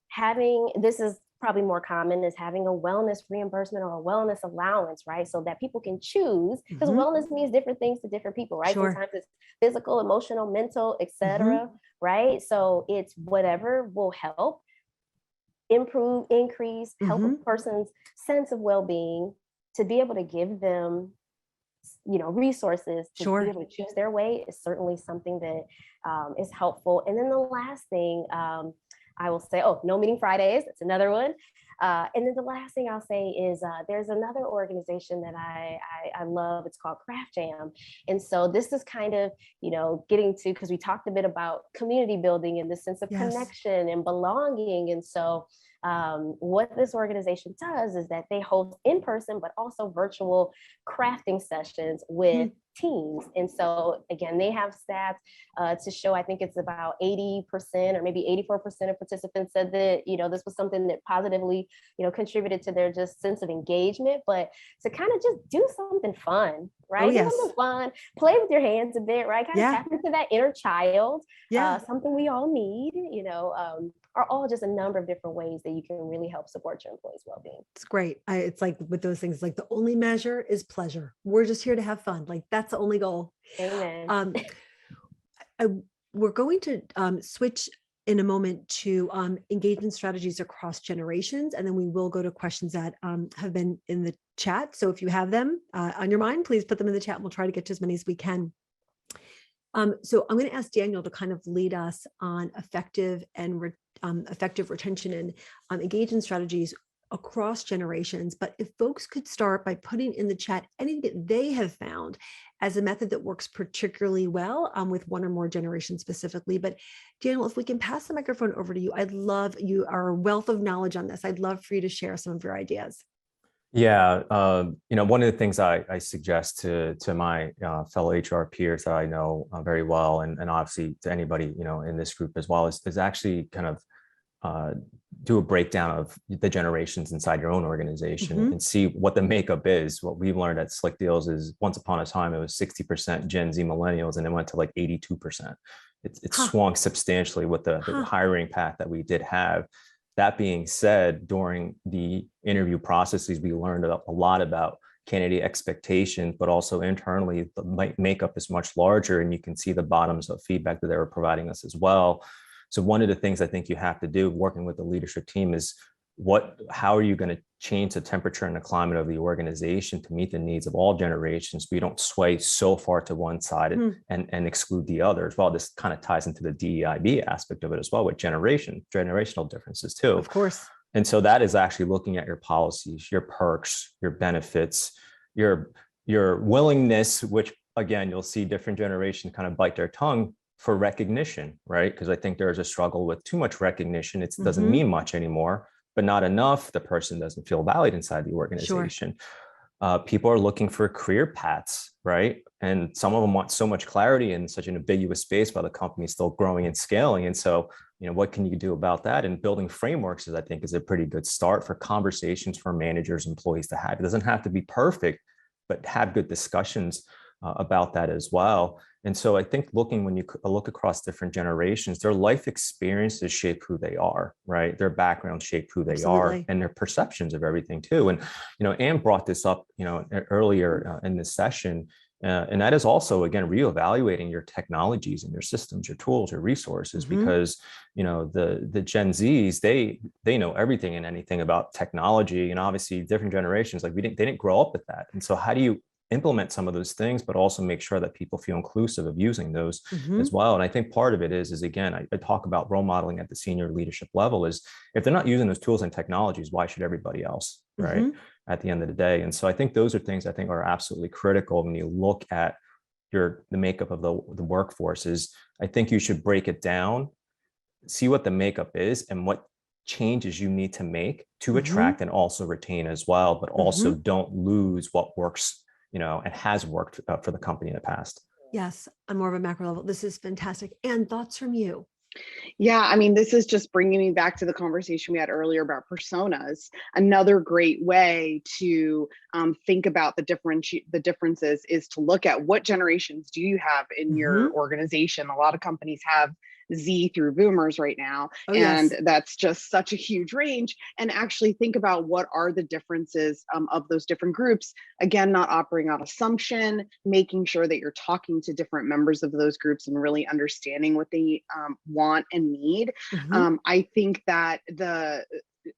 Having, this is probably more common, is having a wellness reimbursement or a wellness allowance, right? So that people can choose, because Mhm. wellness means different things to different people, right? Sure. Sometimes it's physical, emotional, mental, etc. Right? So it's whatever will help improve, increase, help a Mhm. person's sense of well-being, to be able to give them resources to Sure. be able to choose their way is certainly something that is helpful. And then the last thing I will say, oh, no meeting Fridays, that's another one. And then the last thing I'll say is there's another organization that I love. It's called Craft Jam. And so this is kind of, getting to, because we talked a bit about community building and the sense of Yes. connection and belonging. And so what this organization does is that they host in person, but also virtual crafting sessions with teams. And so again, they have stats to show, I think it's about 80% or maybe 84% of participants said that, this was something that positively, contributed to their just sense of engagement. But to kind of just do something fun, right? Oh, Do yes. something fun, play with your hands a bit, right? Kind of Yeah. tap into that inner child, Yeah. something we all need, are all just a number of different ways that you can really help support your employees' well-being. It's great. It's like with those things, like the only measure is pleasure. We're just here to have fun. Like that's the only goal. Amen. Um, I, we're going to switch in a moment to engagement strategies across generations, and then we will go to questions that have been in the chat. So if you have them on your mind, please put them in the chat. And we'll try to get to as many as we can. So I'm going to ask Daniel to kind of lead us on effective and effective retention and engagement strategies across generations. But if folks could start by putting in the chat anything that they have found as a method that works particularly well with one or more generations specifically. But Daniel, if we can pass the microphone over to you, you are a wealth of knowledge on this. I'd love for you to share some of your ideas. Yeah, one of the things I suggest to my fellow HR peers that I know very well, and obviously to anybody in this group as well, is actually kind of do a breakdown of the generations inside your own organization and see what the makeup is. What we've learned at Slick Deals is once upon a time it was 60% Gen Z millennials, and it went to like 82%. It swung substantially with the hiring path that we did have. That being said, during the interview processes, we learned a lot about candidate expectations, but also internally, the makeup is much larger, and you can see the bottoms of feedback that they were providing us as well. So one of the things I think you have to do working with the leadership team is how are you going to change the temperature and the climate of the organization to meet the needs of all generations? We don't sway so far to one side and exclude the others. Well, this kind of ties into the DEIB aspect of it as well, with generational differences too. Of course. And so that is actually looking at your policies, your perks, your benefits, your willingness, which again, you'll see different generations kind of bite their tongue for recognition, right? Because I think there's a struggle with too much recognition. It doesn't mean much anymore, but not enough. The person doesn't feel valued inside the organization. Sure. People are looking for career paths, right? And some of them want so much clarity in such an ambiguous space while the company is still growing and scaling. And so, what can you do about that? And building frameworks I think is a pretty good start for conversations for managers, employees to have. It doesn't have to be perfect, but have good discussions about that as well. And so I think when you look across different generations, their life experiences shape who they are, right? Their background shape who they are, and their perceptions of everything too. And, Anne brought this up, earlier in this session, And that is also, again, reevaluating your technologies and your systems, your tools, your resources, because, the Gen Zs, they know everything and anything about technology. And obviously different generations, like they didn't grow up with that. And so how do you implement some of those things, but also make sure that people feel inclusive of using those as well? And I think part of it is again, I talk about role modeling at the senior leadership level, is if they're not using those tools and technologies, why should everybody else, right? At the end of the day. And so I think those are things I think are absolutely critical when you look at the makeup of the workforce. Is I think you should break it down, see what the makeup is and what changes you need to make to attract and also retain as well, but also don't lose what works, and has worked for the company in the past. Yes, on more of a macro level. This is fantastic. And thoughts from you? Yeah, I mean, this is just bringing me back to the conversation we had earlier about personas. Another great way to think about the differences is to look at what generations do you have in your organization. A lot of companies have Z through boomers right now, and that's just such a huge range. And actually think about what are the differences of those different groups. Again, not operating on assumption, making sure that you're talking to different members of those groups and really understanding what they want and need. I think that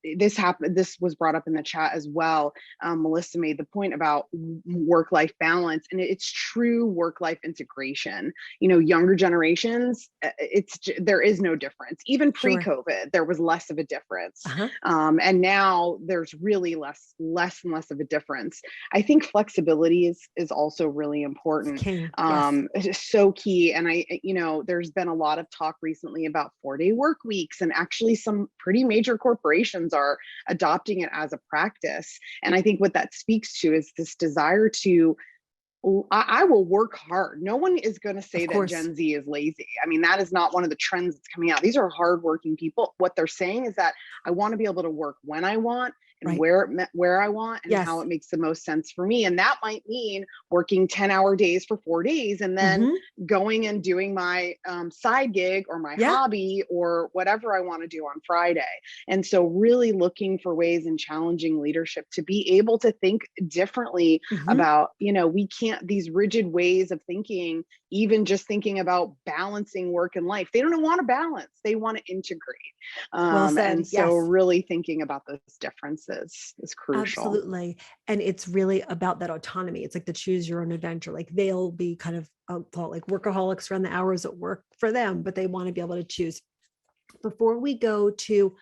this was brought up in the chat as well. Melissa made the point about work-life balance, and it's true work-life integration. Younger generations, there is no difference. Even pre-COVID, there was less of a difference. And now there's really less and less of a difference. I think flexibility is also really important. It is so key. And there's been a lot of talk recently about 4-day work weeks, and actually some pretty major corporations are adopting it as a practice. And I think what that speaks to is this desire to, I will work hard. No one is going to say that Gen Z is lazy. I mean, that is not one of the trends that's coming out. These are hardworking people. What they're saying is that I want to be able to work when I want and where I want and how it makes the most sense for me. And that might mean working 10-hour days for 4 days and then going and doing my side gig or my hobby or whatever I want to do on Friday. And so really looking for ways and challenging leadership to be able to think differently about, we can't, these rigid ways of thinking, even just thinking about balancing work and life. They don't want to balance, they want to integrate. And so really thinking about those differences is crucial. Absolutely. And it's really about that autonomy. It's like the choose your own adventure. Like they'll be kind of thought like workaholics around the hours that work for them, but they want to be able to choose. Before we go to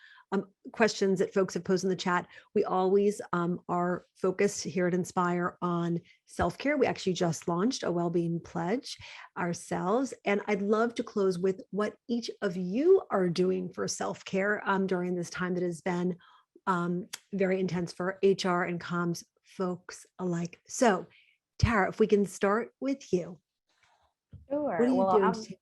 questions that folks have posed in the chat, we always are focused here at Inspire on self-care. We actually just launched a well-being pledge ourselves, and I'd love to close with what each of you are doing for self-care during this time that has been very intense for HR and comms folks alike. So Tara, if we can start with you. Sure. What are you doing?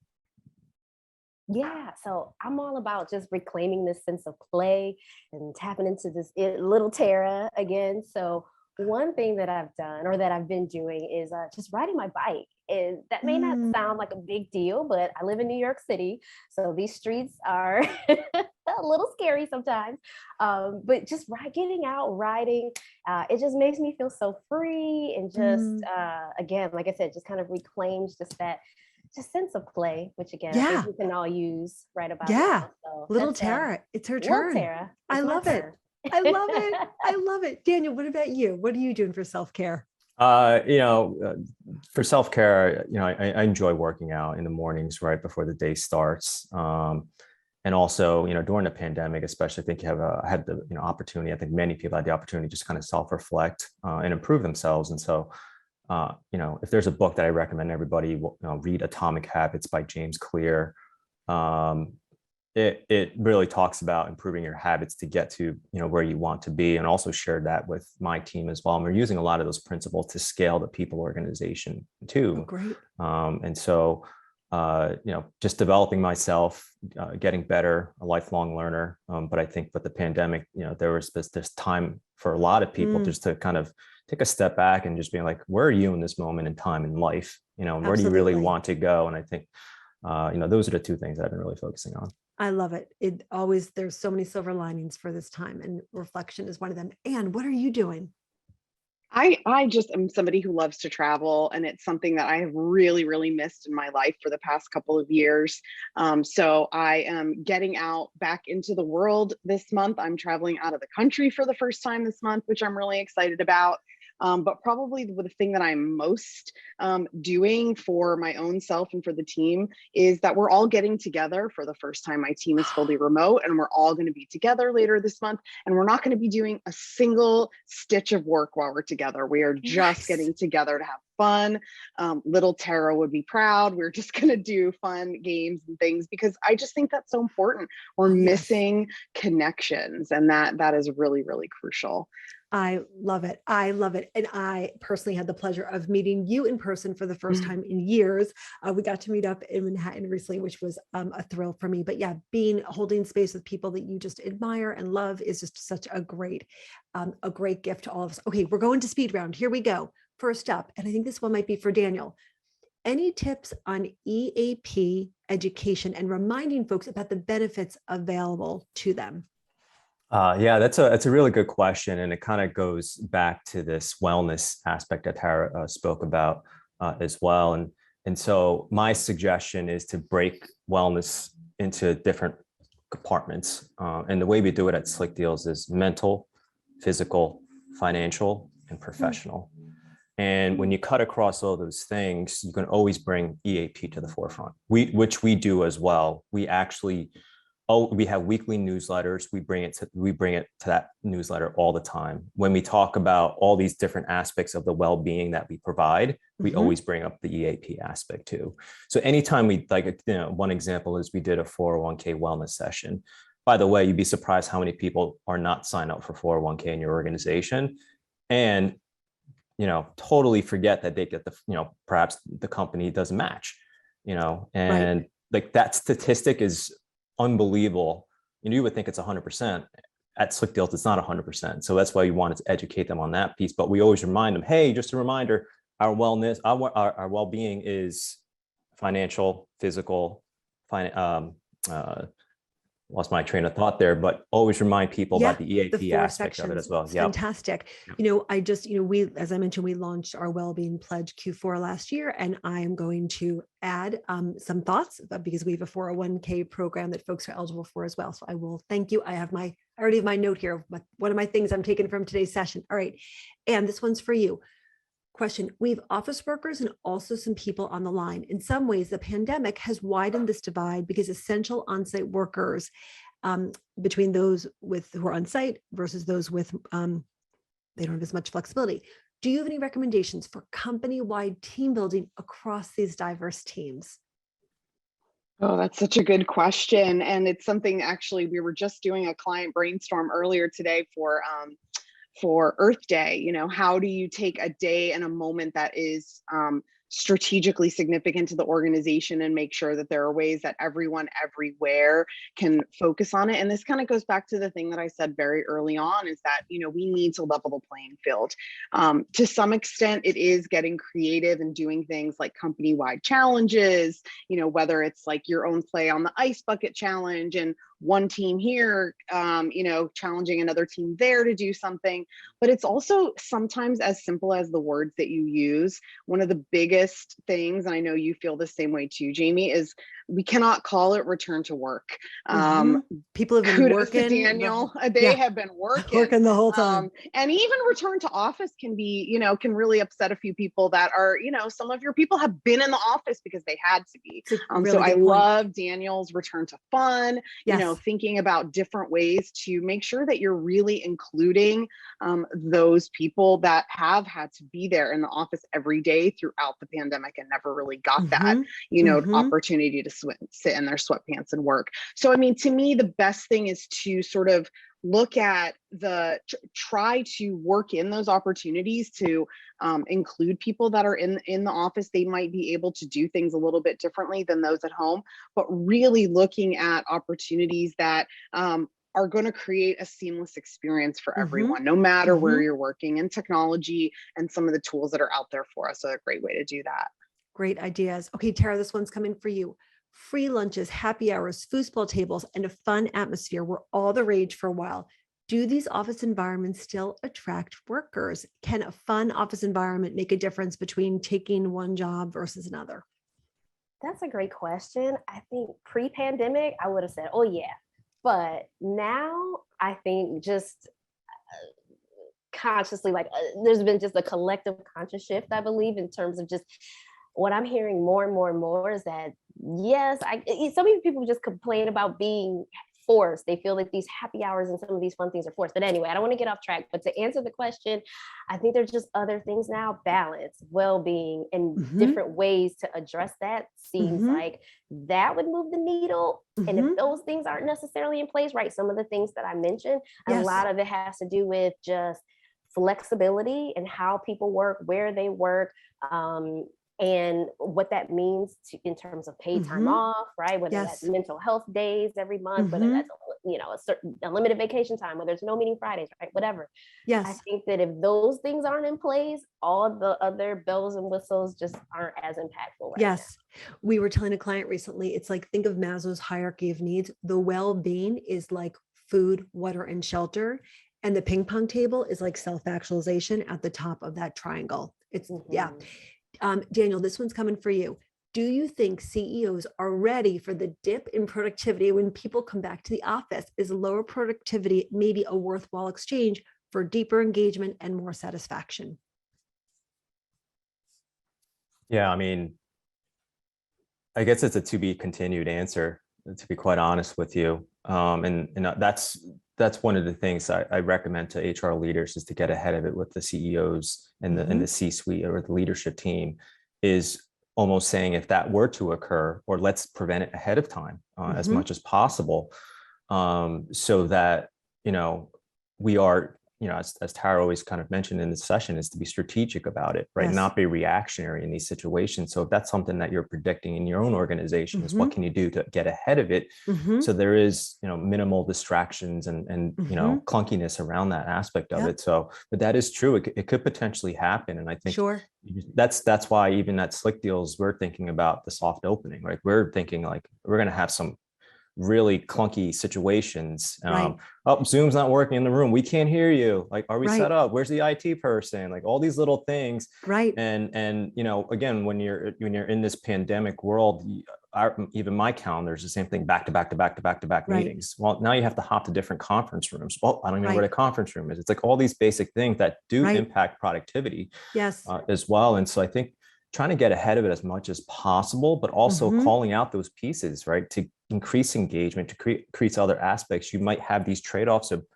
Yeah, so I'm all about just reclaiming this sense of play and tapping into this little Tara again. So one thing that I've done or that I've been doing is just riding my bike. And that may not sound like a big deal, but I live in New York City, so these streets are a little scary sometimes. But just getting out, riding, it just makes me feel so free and just, again, like I said, just kind of reclaims just that sense of play, which again, I think we can all use right about now. So little Tara, it's her turn. Tara, I love it. I love it. I love it. Daniel, what about you? What are you doing for self-care? For self-care, I enjoy working out in the mornings right before the day starts. And also, during the pandemic, especially, I think I had the opportunity. I think many people had the opportunity to just kind of self-reflect and improve themselves. And so, if there's a book that I recommend everybody read, Atomic Habits by James Clear. It really talks about improving your habits to get to where you want to be, and also shared that with my team as well. And we're using a lot of those principles to scale the people organization too. Oh, great. And so just developing myself, getting better, a lifelong learner. But I think with the pandemic, there was this time for a lot of people just to kind of take a step back and just being like, where are you in this moment in time in life? Where do you really want to go? And I think, those are the two things that I've been really focusing on. I love it. There's so many silver linings for this time, and reflection is one of them. And what are you doing? I just am somebody who loves to travel, and it's something that I have really, really missed in my life for the past couple of years. So I am getting out back into the world this month. I'm traveling out of the country for the first time this month, which I'm really excited about. But probably the thing that I'm most doing for my own self and for the team is that we're all getting together for the first time. My team is fully remote, and we're all going to be together later this month. And we're not going to be doing a single stitch of work while we're together. We are just Nice. getting together to have fun. Little Tara would be proud. We're just going to do fun games and things because I just think that's so important. We're Oh, yes. missing connections, and that is really, really crucial. I love it. I love it. And I personally had the pleasure of meeting you in person for the first time in years. We got to meet up in Manhattan recently, which was a thrill for me. But yeah, holding space with people that you just admire and love is just such a great gift to all of us. Okay, we're going to speed round. Here we go. First up, and I think this one might be for Daniel. Any tips on EAP education and reminding folks about the benefits available to them? Yeah, that's a really good question, and it kind of goes back to this wellness aspect that Tara spoke about as well. And so my suggestion is to break wellness into different compartments, and the way we do it at Slick Deals is mental, physical, financial, and professional. And when you cut across all those things, you can always bring EAP to the forefront. Which we do as well. We actually. Oh, we have weekly newsletters. We bring it to that newsletter all the time. When we talk about all these different aspects of the well-being that we provide, we always bring up the EAP aspect too. So anytime one example is we did a 401k wellness session. By the way, you'd be surprised how many people are not signed up for 401k in your organization, and totally forget that they get perhaps the company doesn't match, and Right. like that statistic is unbelievable. You would think it's 100%. At Slick Deals, it's not 100%. So that's why we wanted to educate them on that piece. But we always remind them, hey, just a reminder, our wellness, our well-being is financial, physical, lost my train of thought there, but always remind people about the The EAP 4 aspect of it sections. as well. It's Yep. fantastic. Yep. I just, as I mentioned, we launched our Wellbeing Pledge Q4 last year, and I am going to add some thoughts because we have a 401k program that folks are eligible for as well. So I will thank you. I already have my note here of one of my things I'm taking from today's session. All right. And this one's for you. Question. We have office workers and also some people on the line. In some ways, the pandemic has widened this divide because essential on-site workers between those who are on site versus those with they don't have as much flexibility. Do you have any recommendations for company-wide team building across these diverse teams? Oh, that's such a good question. And it's something actually we were just doing a client brainstorm earlier today for Earth Day. How do you take a day and a moment that is strategically significant to the organization and make sure that there are ways that everyone everywhere can focus on it? And this kind of goes back to the thing that I said very early on, is that we need to level the playing field. To some extent, it is getting creative and doing things like company-wide challenges, whether it's like your own play on the ice bucket challenge and one team here, challenging another team there to do something. But it's also sometimes as simple as the words that you use. One of the biggest things, and I know you feel the same way too, Jamie, is we cannot call it return to work. People have been Kudos to working. Daniel. They have been working the whole time. and even return to office can be, can really upset a few people that are, some of your people have been in the office because they had to be. So I love Daniel's return to fun, thinking about different ways to make sure that you're really including those people that have had to be there in the office every day throughout the pandemic and never really got that, opportunity to sit in their sweatpants and work. So, I mean, to me, the best thing is to sort of look at try to work in those opportunities to include people that are in the office. They might be able to do things a little bit differently than those at home, but really looking at opportunities that are going to create a seamless experience for everyone, no matter where you're working. And technology and some of the tools that are out there for us are a great way to do that. Great ideas. Okay, Tara, this one's coming for you. Free lunches, happy hours, foosball tables, and a fun atmosphere were all the rage for a while. Do these office environments still attract workers? Can a fun office environment make a difference between taking one job versus another? That's a great question. I think pre-pandemic, I would have said, oh yeah. But now I think just consciously, like there's been just a collective conscious shift, I believe, in terms of just what I'm hearing more and more and more is that, yes, some people just complain about being forced. They feel like these happy hours and some of these fun things are forced. But anyway, I don't want to get off track. But to answer the question, I think there's just other things now, balance, well-being, and Mhm. different ways to address that seems Mhm. like that would move the needle. And Mhm. if those things aren't necessarily in place, right, some of the things that I mentioned, a Yes. lot of it has to do with just flexibility and how people work, where they work, and what that means in terms of paid time Mhm. off, right? Whether that's Yes. mental health days every month, whether Mhm. that's a certain a limited vacation time, whether it's no meeting Fridays, right? Whatever. I Yes. think that if those things aren't in place, all the other bells and whistles just aren't as impactful right now. Yes. We were telling a client recently, it's like, think of Maslow's hierarchy of needs. The well-being is like food, water, and shelter. And the ping pong table is like self-actualization at the top of that triangle. It's, yeah. Mhm. Daniel, this one's coming for you. Do you think CEOs are ready for the dip in productivity when people come back to the office? Is lower productivity maybe a worthwhile exchange for deeper engagement and more satisfaction? Yeah, I mean, I guess it's a to be continued answer, to be quite honest with you. And that's one of the things I recommend to HR leaders is to get ahead of it with the CEOs and the C-suite or the leadership team, is almost saying if that were to occur, or let's prevent it ahead of time as much as possible, so that we are, as Tara always kind of mentioned in this session, is to be strategic about it, right? Yes. Not be reactionary in these situations. So if that's something that you're predicting in your own organization, is what can you do to get ahead of it? Mhm. So there is, minimal distractions and clunkiness around that aspect of Yep. it. So, but that is true. It could potentially happen. And I think Sure. that's why even at Slick Deals, we're thinking about the soft opening, right? We're thinking like we're going to have some really clunky situations. Right. Oh, Zoom's not working in the room. We can't hear you. Like, are we Right. set up? Where's the IT person? Like all these little things. Right. And again, when you're in this pandemic world, even my calendar is the same thing, back to back to back to back to back Right. meetings. Well, now you have to hop to different conference rooms. Well, I don't even know where Right. the conference room is. It's like all these basic things that do Right. impact productivity Yes. as well. And so I think trying to get ahead of it as much as possible, but also calling out those pieces, right, to increase engagement, to increase other aspects. You might have these trade-offs of,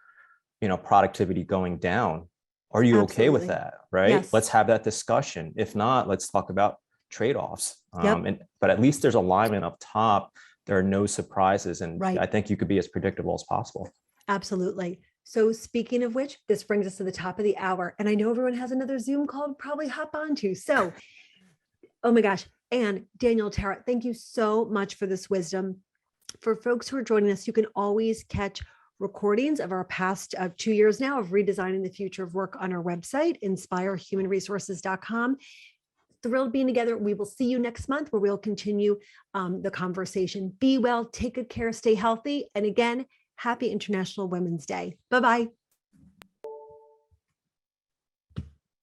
productivity going down. Are you okay with Absolutely. that? Right? Yes. Let's have that discussion. If not, let's talk about trade-offs. Yep. But at least there's alignment up top. There are no surprises. And Right. I think you could be as predictable as possible. Absolutely. So speaking of which, this brings us to the top of the hour. And I know everyone has another Zoom call to probably hop onto. So, oh my gosh. And Daniel, Tara, thank you so much for this wisdom. For folks who are joining us, you can always catch recordings of our past 2 years now of redesigning the future of work on our website, inspirehumanresources.com. Thrilled being together. We will see you next month where we'll continue the conversation. Be well, take good care, stay healthy. And again, happy International Women's Day. Bye-bye.